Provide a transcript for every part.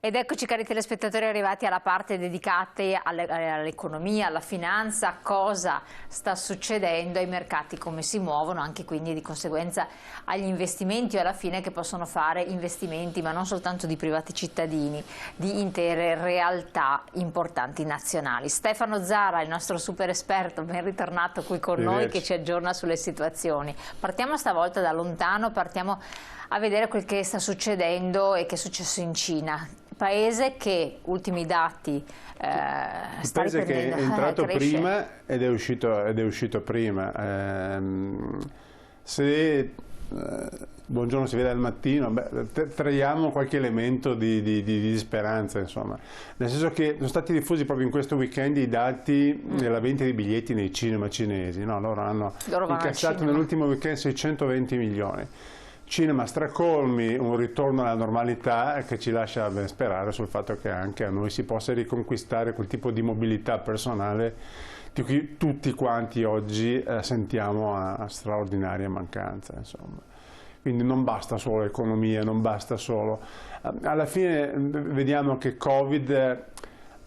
Ed eccoci cari telespettatori arrivati alla parte dedicata all'economia, alla finanza, cosa sta succedendo ai mercati, come si muovono, anche quindi di conseguenza agli investimenti o alla fine che possono fare investimenti, ma non soltanto di privati cittadini, di intere realtà importanti nazionali. Stefano Zara, il nostro super esperto, ben ritornato qui con noi, che ci aggiorna sulle situazioni. Partiamo stavolta da lontano, partiamo a vedere quel che sta succedendo e che è successo in Cina. Paese che, ultimi dati, il paese che è entrato prima ed è uscito prima. Se buongiorno si vede al mattino, traiamo qualche elemento di speranza, insomma. Nel senso che sono stati diffusi proprio in questo weekend i dati della vendita di biglietti nei cinema cinesi. No? Loro hanno incassato nell'ultimo weekend 620 milioni. Cinema stracolmi, un ritorno alla normalità che ci lascia ben sperare sul fatto che anche a noi si possa riconquistare quel tipo di mobilità personale di cui tutti quanti oggi sentiamo a straordinaria mancanza, insomma. Quindi non basta solo l'economia, non basta solo. Alla fine vediamo che Covid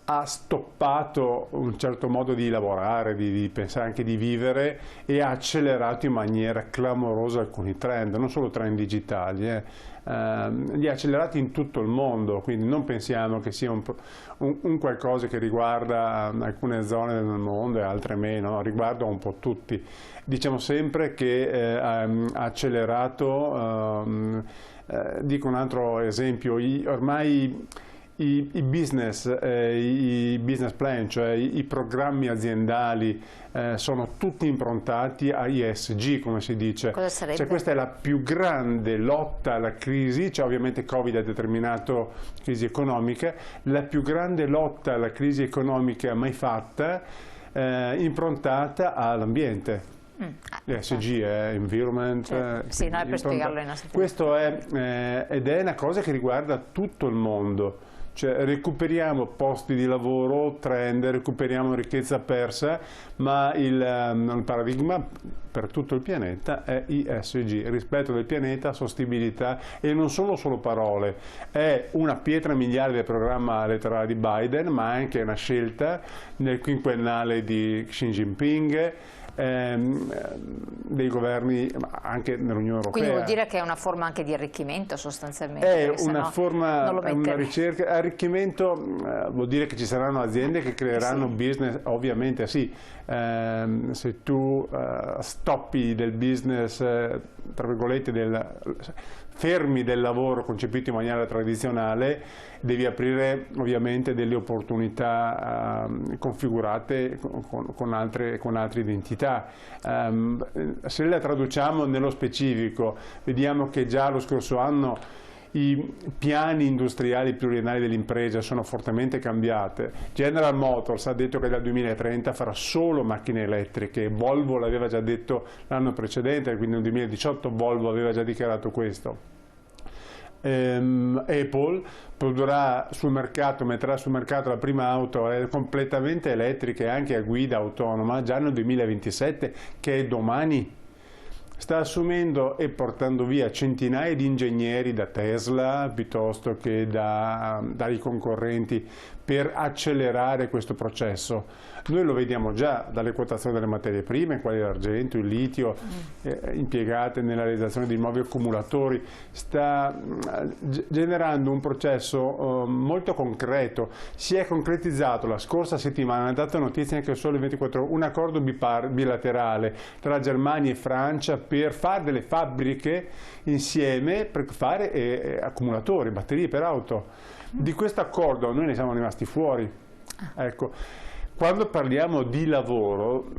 ha stoppato un certo modo di lavorare, di pensare, anche di vivere, e ha accelerato in maniera clamorosa alcuni trend, non solo trend digitali, li ha accelerati in tutto il mondo, quindi non pensiamo che sia un qualcosa che riguarda alcune zone del mondo e altre meno, no? Riguarda un po' tutti. Diciamo sempre che ha accelerato, dico un altro esempio, ormai i business plan, cioè i programmi aziendali sono tutti improntati a ESG, come si dice. Cosa sarebbe? Cioè, questa è la più grande lotta alla crisi, cioè ovviamente Covid ha determinato crisi economica, la più grande lotta alla crisi economica mai fatta, improntata all'ambiente. L'ESG è environment, sì, no, è per spiegarlo ai nostri questo ed è una cosa che riguarda tutto il mondo. Cioè, recuperiamo posti di lavoro, trend, recuperiamo ricchezza persa, ma il paradigma per tutto il pianeta è ESG, rispetto del pianeta, sostenibilità, e non sono solo parole, è una pietra miliare del programma elettorale di Biden, ma anche una scelta nel quinquennale di Xi Jinping, dei governi anche nell'Unione Europea. Quindi vuol dire che è una forma anche di arricchimento sostanzialmente? È una forma, una ricerca, arricchimento vuol dire che ci saranno aziende che creeranno business, ovviamente sì, se tu stoppi del business, tra virgolette, fermi del lavoro concepito in maniera tradizionale, devi aprire ovviamente delle opportunità configurate con altre identità. Se la traduciamo nello specifico, vediamo che già lo scorso anno i piani industriali pluriennali dell'impresa sono fortemente cambiate. General Motors ha detto che dal 2030 farà solo macchine elettriche, Volvo l'aveva già detto l'anno precedente, quindi nel 2018 Volvo aveva già dichiarato questo. Apple produrrà sul mercato, metterà sul mercato la prima auto completamente elettrica e anche a guida autonoma già nel 2027, che è domani. Sta assumendo e portando via centinaia di ingegneri da Tesla piuttosto che dai concorrenti per accelerare questo processo. Noi lo vediamo già dalle quotazioni delle materie prime, quali l'argento, il litio, impiegate nella realizzazione di nuovi accumulatori. Sta generando un processo molto concreto. Si è concretizzato la scorsa settimana, è data notizia anche solo 24 ore, un accordo bilaterale tra Germania e Francia per fare delle fabbriche insieme per fare accumulatori, batterie per auto. Di questo accordo noi ne siamo rimasti fuori. Ecco. Quando parliamo di lavoro,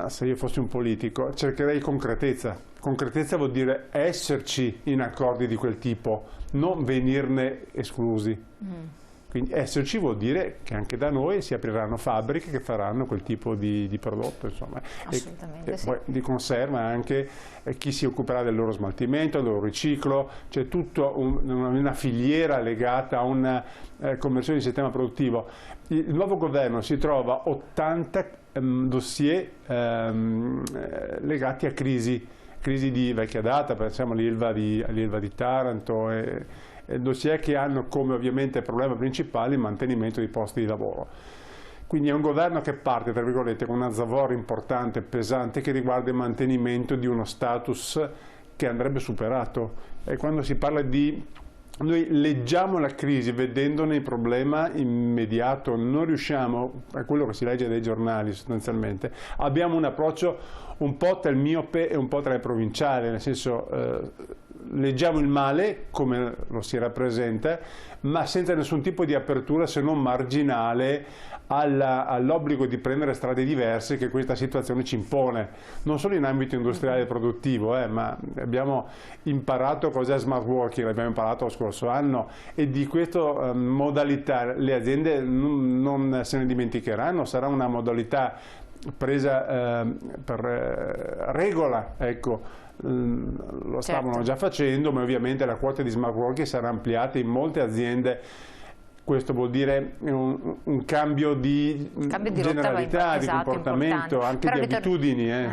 se io fossi un politico, cercherei concretezza. Concretezza vuol dire esserci in accordi di quel tipo, non venirne esclusi. Quindi esserci vuol dire che anche da noi si apriranno fabbriche che faranno quel tipo di prodotto, insomma. Assolutamente sì. Poi di conserva anche chi si occuperà del loro smaltimento, del loro riciclo, c'è tutta una filiera legata a una conversione di sistema produttivo. Il nuovo governo si trova 80 dossier legati a crisi crisi di vecchia data, pensiamo all'Ilva di Taranto, dossier che hanno come ovviamente problema principale il mantenimento dei posti di lavoro. Quindi è un governo che parte, tra virgolette, con una zavorra importante, pesante, che riguarda il mantenimento di uno status che andrebbe superato. E quando si parla di... Noi leggiamo la crisi vedendone il problema immediato, non riusciamo, è quello che si legge dai giornali sostanzialmente, abbiamo un approccio un po' tra il miope e un po' tra il provinciale, nel senso leggiamo il male come lo si rappresenta, ma senza nessun tipo di apertura se non marginale all'obbligo di prendere strade diverse che questa situazione ci impone, non solo in ambito industriale e produttivo, ma abbiamo imparato cos'è smart working, l'abbiamo imparato lo scorso anno, e di questa modalità le aziende non se ne dimenticheranno, sarà una modalità presa per regola, ecco. Lo stavano già facendo, ma ovviamente la quota di smart working sarà ampliata in molte aziende. Questo vuol dire un cambio di generalità, di comportamento, anche di abitudini.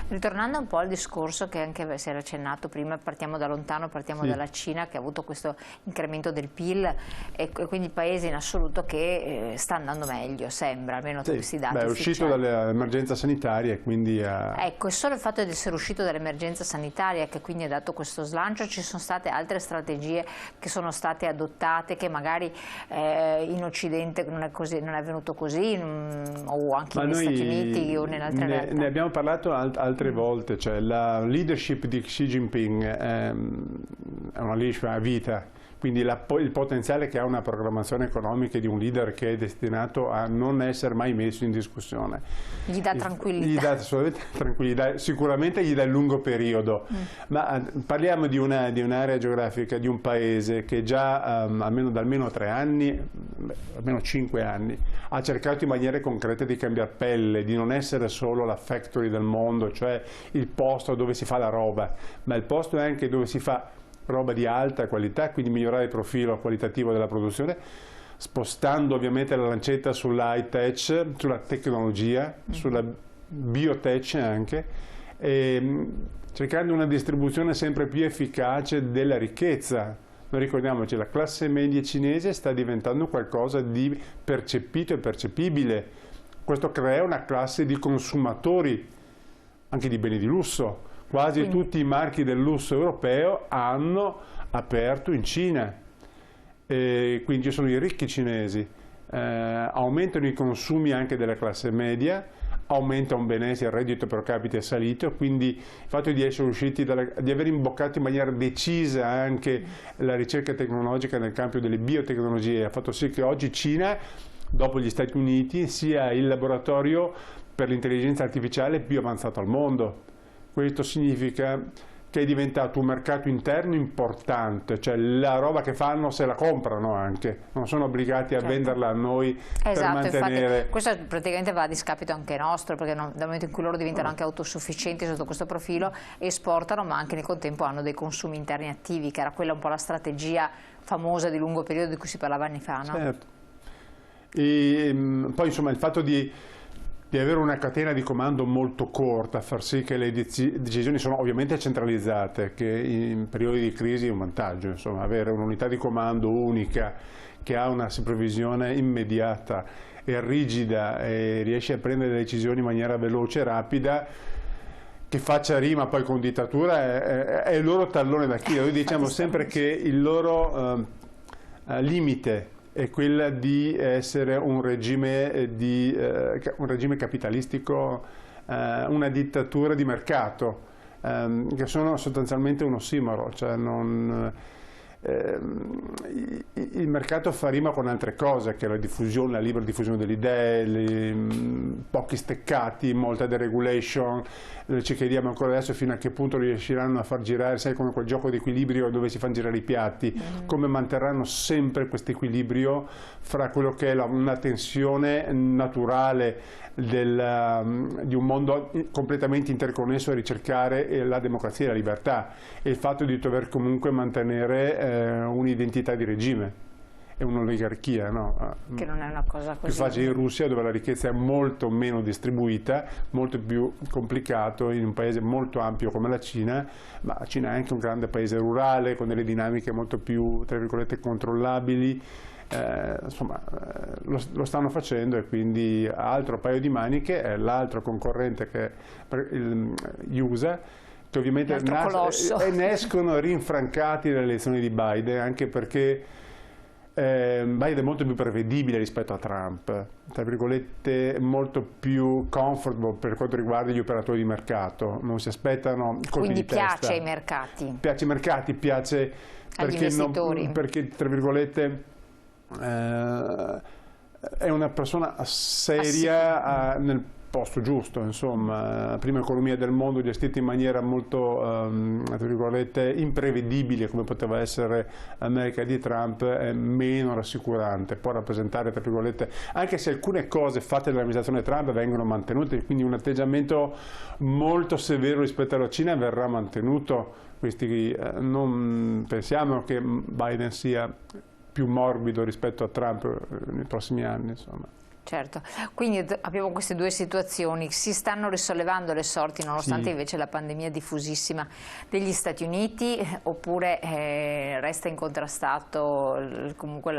Ritornando un po' al discorso che anche si era accennato prima, partiamo da lontano, partiamo dalla Cina, che ha avuto questo incremento del PIL, e quindi il paese in assoluto che sta andando meglio, sembra, almeno questi dati. È uscito dall'emergenza sanitaria e quindi... Ecco, è solo il fatto di essere uscito dall'emergenza sanitaria che quindi ha dato questo slancio. Ci sono state altre strategie che sono state adottate, che magari in Occidente non è avvenuto così, o anche negli Stati Uniti o in altre realtà. Ne abbiamo parlato altre volte, cioè la leadership di Xi Jinping è una leadership a vita, quindi il potenziale che ha una programmazione economica di un leader che è destinato a non essere mai messo in discussione. Gli dà tranquillità. Gli dà assolutamente tranquillità, sicuramente gli dà il lungo periodo, ma parliamo di un'area geografica, di un paese che già da almeno 3 anni, almeno 5 anni, ha cercato in maniere concrete di cambiare pelle, di non essere solo la factory del mondo, cioè il posto dove si fa la roba, ma il posto è anche dove si fa roba di alta qualità, quindi migliorare il profilo qualitativo della produzione, spostando ovviamente la lancetta sulla high tech, sulla tecnologia, sulla biotech anche, e cercando una distribuzione sempre più efficace della ricchezza. Noi ricordiamoci, la classe media cinese sta diventando qualcosa di percepito e percepibile. Questo crea una classe di consumatori, anche di beni di lusso. Quasi tutti i marchi del lusso europeo hanno aperto in Cina, quindi ci sono i ricchi cinesi, aumentano i consumi anche della classe media, aumenta un benessere, il reddito per capite è salito, quindi il fatto di essere usciti, di aver imboccato in maniera decisa anche la ricerca tecnologica nel campo delle biotecnologie ha fatto sì che oggi Cina, dopo gli Stati Uniti, sia il laboratorio per l'intelligenza artificiale più avanzato al mondo. Questo significa che è diventato un mercato interno importante, cioè la roba che fanno se la comprano anche, non sono obbligati a venderla a noi per mantenere... Infatti, questo praticamente va a discapito anche nostro, perché dal momento in cui loro diventano anche autosufficienti sotto questo profilo, esportano, ma anche nel contempo hanno dei consumi interni attivi, che era quella un po' la strategia famosa di lungo periodo di cui si parlava anni fa, no? Certo. E poi insomma il fatto di avere una catena di comando molto corta, far sì che le decisioni sono ovviamente centralizzate, che in periodi di crisi è un vantaggio, insomma, avere un'unità di comando unica che ha una supervisione immediata e rigida e riesce a prendere decisioni in maniera veloce e rapida, che faccia rima poi con dittatura, è il loro tallone d'Achille. Noi diciamo sempre che il loro limite è quella di essere un regime capitalistico, una dittatura di mercato, che sono sostanzialmente un ossimoro, cioè il mercato fa rima con altre cose, che è la diffusione, la libera diffusione delle idee, pochi steccati, molta deregulation. Ci chiediamo ancora adesso fino a che punto riusciranno a far girare, sai, come quel gioco di equilibrio dove si fanno girare i piatti, come manterranno sempre questo equilibrio fra quello che è una tensione naturale di un mondo completamente interconnesso a ricercare la democrazia e la libertà, e il fatto di dover comunque mantenere un'identità di regime. è un'oligarchia, no? Che non è una cosa così. Più facile in Russia, dove la ricchezza è molto meno distribuita, molto più complicato in un paese molto ampio come la Cina, ma la Cina è anche un grande paese rurale con delle dinamiche molto più, tra virgolette, controllabili. Insomma, lo stanno facendo, e quindi altro paio di maniche è l'altro concorrente, che è gli USA, che ovviamente ne escono rinfrancati dalle elezioni di Biden, anche perché Biden è molto più prevedibile rispetto a Trump, tra virgolette molto più comfortable per quanto riguarda gli operatori di mercato, non si aspettano colpi di testa. Piace ai mercati. Piace ai mercati, piace agli investitori. perché tra virgolette è una persona seria nel posto giusto, insomma, prima economia del mondo gestita in maniera molto tra virgolette imprevedibile, come poteva essere l'America di Trump, è meno rassicurante, può rappresentare, tra virgolette, anche se alcune cose fatte dall'amministrazione Trump vengono mantenute, quindi un atteggiamento molto severo rispetto alla Cina verrà mantenuto. Non pensiamo che Biden sia più morbido rispetto a Trump nei prossimi anni, insomma. Certo, quindi abbiamo queste due situazioni, si stanno risollevando le sorti nonostante invece la pandemia diffusissima degli Stati Uniti, oppure resta incontrastato comunque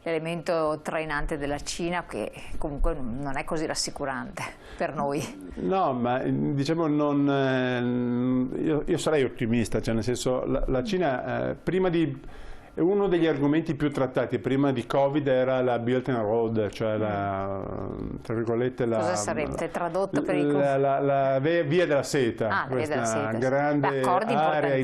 l'elemento trainante della Cina, che comunque non è così rassicurante per noi? No, ma diciamo io sarei ottimista, cioè nel senso la Cina prima di... Uno degli argomenti più trattati prima di Covid era la Belt and Road, cioè tra virgolette cosa sarebbe tradotta per la via della seta, questa grande area,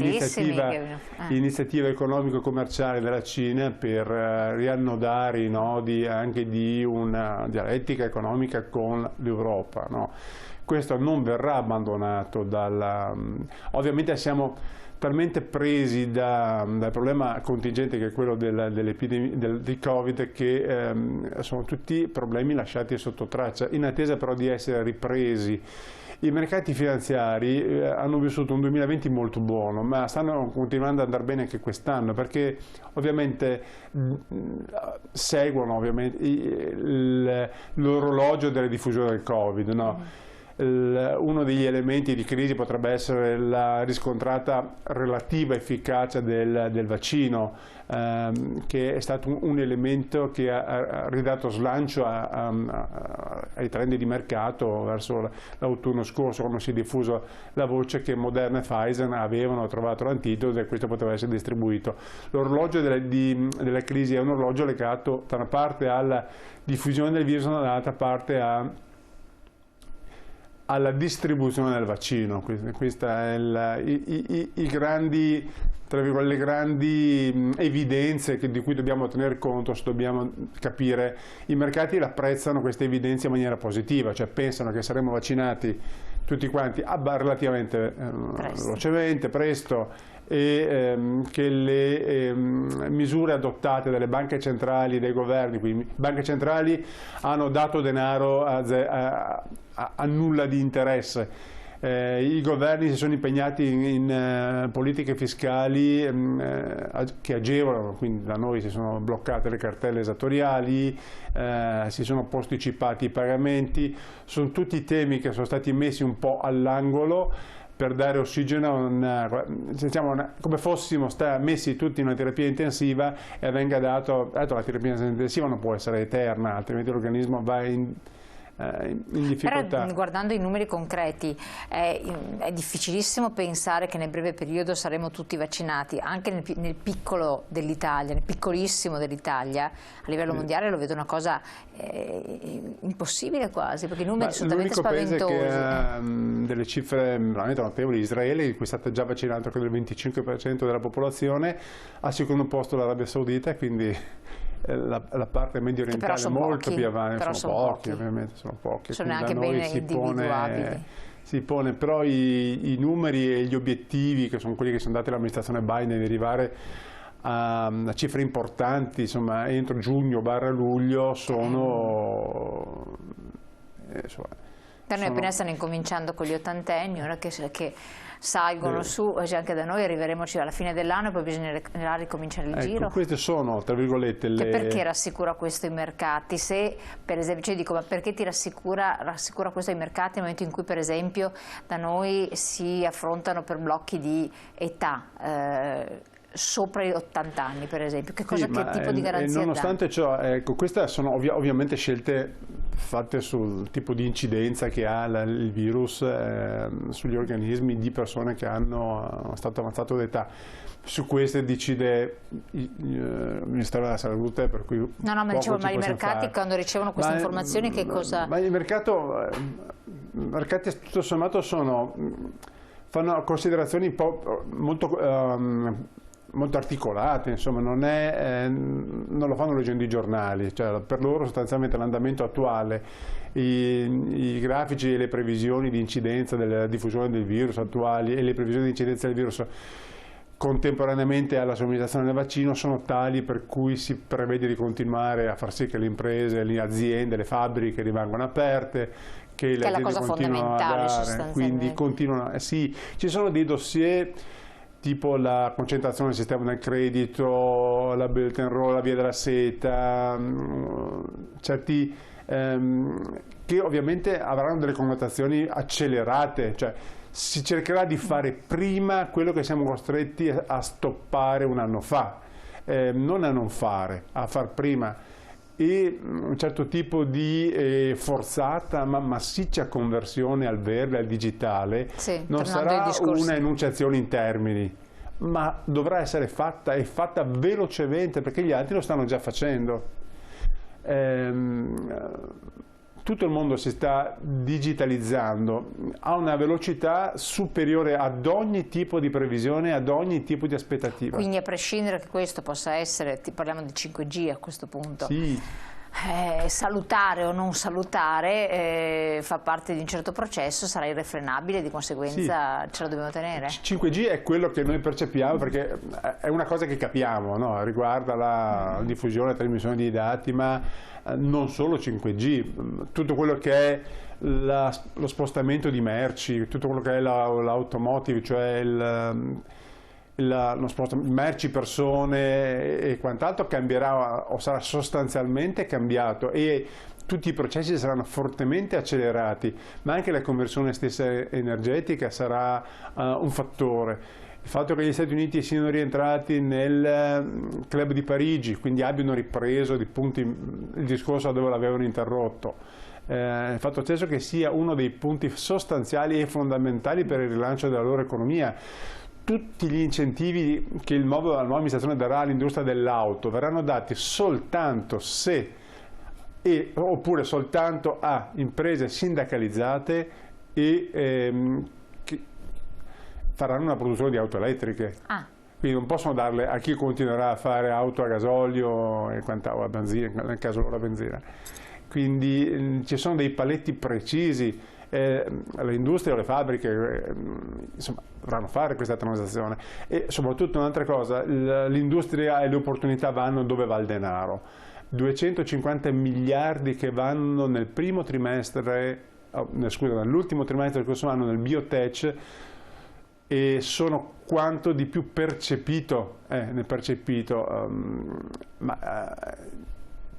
iniziativa economico-commerciale della Cina per riannodare i nodi anche di una dialettica economica con l'Europa, no? Questo non verrà abbandonato ovviamente siamo talmente presi dal problema contingente, che è quello di Covid, che sono tutti problemi lasciati sotto traccia, in attesa però di essere ripresi. I mercati finanziari hanno vissuto un 2020 molto buono, ma stanno continuando ad andare bene anche quest'anno, perché ovviamente seguono l'orologio della diffusione del Covid, no? Uno degli elementi di crisi potrebbe essere la riscontrata relativa efficacia del vaccino, che è stato un elemento che ha ridato slancio ai trend di mercato verso l'autunno scorso, quando si è diffuso la voce che Moderna e Pfizer avevano trovato l'antidoto e questo poteva essere distribuito. L'orologio della crisi è un orologio legato da una parte alla diffusione del virus, dall'altra parte alla distribuzione del vaccino. Questa è le grandi evidenze di cui dobbiamo tener conto, se dobbiamo capire. I mercati apprezzano queste evidenze in maniera positiva, cioè pensano che saremo vaccinati tutti quanti relativamente velocemente, presto, e che le misure adottate dalle banche centrali e dai governi, quindi le banche centrali hanno dato denaro a nulla di interesse. I governi si sono impegnati in politiche fiscali che agevolano, quindi da noi si sono bloccate le cartelle esattoriali, si sono posticipati i pagamenti, sono tutti temi che sono stati messi un po' all'angolo per dare ossigeno, come fossimo messi tutti in una terapia intensiva e venga dato la terapia intensiva non può essere eterna, altrimenti l'organismo va in difficoltà. Però, guardando i numeri concreti, è difficilissimo pensare che nel breve periodo saremo tutti vaccinati, anche nel piccolo dell'Italia, nel piccolissimo dell'Italia. A livello mondiale lo vedo una cosa impossibile quasi, perché i numeri sono talmente spaventosi. L'unico paese che ha delle cifre veramente notevoli, Israele, in cui è stato già vaccinato credo il 25% della popolazione, al secondo posto l'Arabia Saudita, quindi la parte medio orientale molto più avanti, sono pochi, ovviamente sono pochi. Sono anche bene individuabili. Si pone però i numeri e gli obiettivi, che sono quelli che sono dati all'amministrazione Biden, di arrivare a cifre importanti, insomma entro giugno/luglio da noi appena stanno incominciando con gli ottantenni, ora che salgono su, anche da noi arriveremo alla fine dell'anno e poi bisognerà ricominciare il giro. Queste sono, tra virgolette, le... Perché rassicura questo i mercati? Se, per esempio, dico, ma perché ti rassicura questo ai mercati nel momento in cui, per esempio, da noi si affrontano per blocchi di età? Sopra i 80 anni, per esempio, che tipo di garanzia nonostante ciò, ecco, queste sono ovviamente scelte fatte sul tipo di incidenza che ha il virus sugli organismi di persone che hanno stato avanzato d'età. Su queste decide il Ministero della Salute, per cui ma dicevo, ma i mercati quando ricevono queste informazioni che cosa... Ma i mercati tutto sommato fanno considerazioni molto articolate, insomma, non lo fanno leggendo i giornali, cioè, per loro sostanzialmente l'andamento attuale, i grafici e le previsioni di incidenza della diffusione del virus attuali e le previsioni di incidenza del virus contemporaneamente alla somministrazione del vaccino sono tali per cui si prevede di continuare a far sì che le imprese, le aziende, le fabbriche rimangano aperte, che le aziende continuano a dare, quindi continuano, sì, ci sono dei dossier tipo la concentrazione del sistema del credito, la Belt and Roll, la via della seta, certi che ovviamente avranno delle connotazioni accelerate, cioè si cercherà di fare prima quello che siamo costretti a stoppare un anno fa, non a non fare, a far prima, e un certo tipo di forzata ma massiccia conversione al verde, al digitale, non sarà una enunciazione in termini, ma dovrà essere fatta e fatta velocemente, perché gli altri lo stanno già facendo. Tutto il mondo si sta digitalizzando a una velocità superiore ad ogni tipo di previsione, ad ogni tipo di aspettativa. Quindi a prescindere che questo possa essere, parliamo di 5G a questo punto, sì. Salutare o non salutare fa parte di un certo processo, sarà irrefrenabile, di conseguenza ce lo dobbiamo tenere. 5G è quello che noi percepiamo perché è una cosa che capiamo, no? Riguarda la diffusione e la trasmissione di dati, ma non solo 5G, tutto quello che è lo spostamento di merci, tutto quello che è l'automotive, cioè merci, persone e quant'altro cambierà o sarà sostanzialmente cambiato, e tutti i processi saranno fortemente accelerati, ma anche la conversione stessa energetica sarà un fattore. Il fatto che gli Stati Uniti siano rientrati nel club di Parigi, quindi abbiano ripreso il discorso dove l'avevano interrotto, il fatto stesso che sia uno dei punti sostanziali e fondamentali per il rilancio della loro economia. Tutti gli incentivi che la nuova amministrazione darà all'industria dell'auto verranno dati soltanto se oppure soltanto a imprese sindacalizzate e che faranno una produzione di auto elettriche. Quindi non possono darle a chi continuerà a fare auto a gasolio e o a benzina, nel caso loro a benzina. Quindi ci sono dei paletti precisi. Le industrie o le fabbriche insomma, dovranno fare questa transazione, e soprattutto un'altra cosa, l'industria e le opportunità vanno dove va il denaro. 250 miliardi che vanno nell'ultimo trimestre del corso anno nel biotech, e sono quanto di più percepito,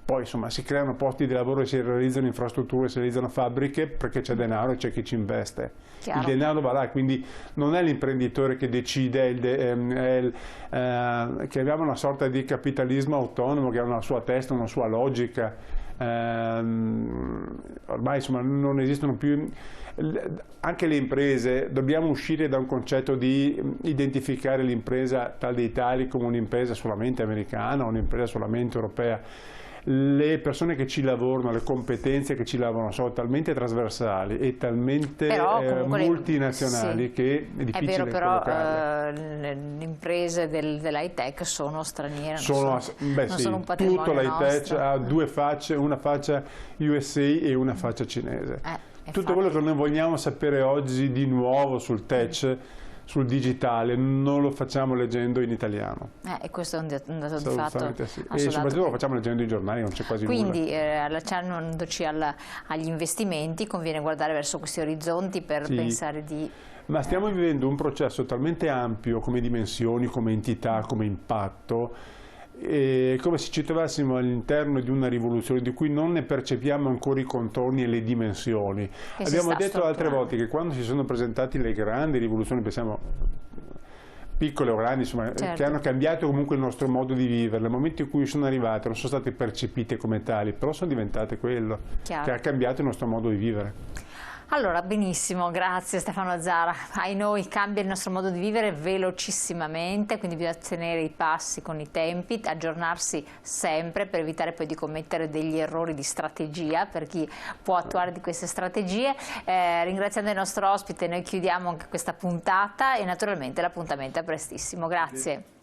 poi insomma si creano posti di lavoro e si realizzano infrastrutture, si realizzano fabbriche perché c'è denaro e c'è chi ci investe. Chiaro. Il denaro va là, quindi non è l'imprenditore che decide, che abbiamo una sorta di capitalismo autonomo che ha una sua testa, una sua logica. Ormai insomma non esistono più. Anche le imprese, dobbiamo uscire da un concetto di identificare l'impresa tal dei tali come un'impresa solamente americana o un'impresa solamente europea. Le persone che ci lavorano, le competenze che ci lavorano sono talmente trasversali e talmente multinazionali che è difficile collocarle. Le imprese dell'high tech sono straniere, sono un patrimonio tutto l'high tech ha due facce, una faccia USA e una faccia cinese. Tutto quello che noi vogliamo sapere oggi di nuovo sul tech, sul digitale, non lo facciamo leggendo in italiano. E questo è un dato di fatto. Sì. E soprattutto lo facciamo leggendo i giornali, non c'è quasi nulla. Quindi allacciandoci agli investimenti conviene guardare verso questi orizzonti per pensare di... Ma stiamo vivendo un processo talmente ampio come dimensioni, come entità, come impatto, come se ci trovassimo all'interno di una rivoluzione di cui non ne percepiamo ancora i contorni e le dimensioni. Abbiamo detto altre volte che quando si sono presentate le grandi rivoluzioni, pensiamo piccole o grandi, insomma, che hanno cambiato comunque il nostro modo di vivere, nel momento in cui sono arrivate non sono state percepite come tali, però sono diventate quello che ha cambiato il nostro modo di vivere. Allora, benissimo, grazie Stefano Zara. Ai noi cambia il nostro modo di vivere velocissimamente, quindi bisogna tenere i passi con i tempi, aggiornarsi sempre per evitare poi di commettere degli errori di strategia per chi può attuare di queste strategie. Ringraziando il nostro ospite noi chiudiamo anche questa puntata e naturalmente l'appuntamento è prestissimo. Grazie.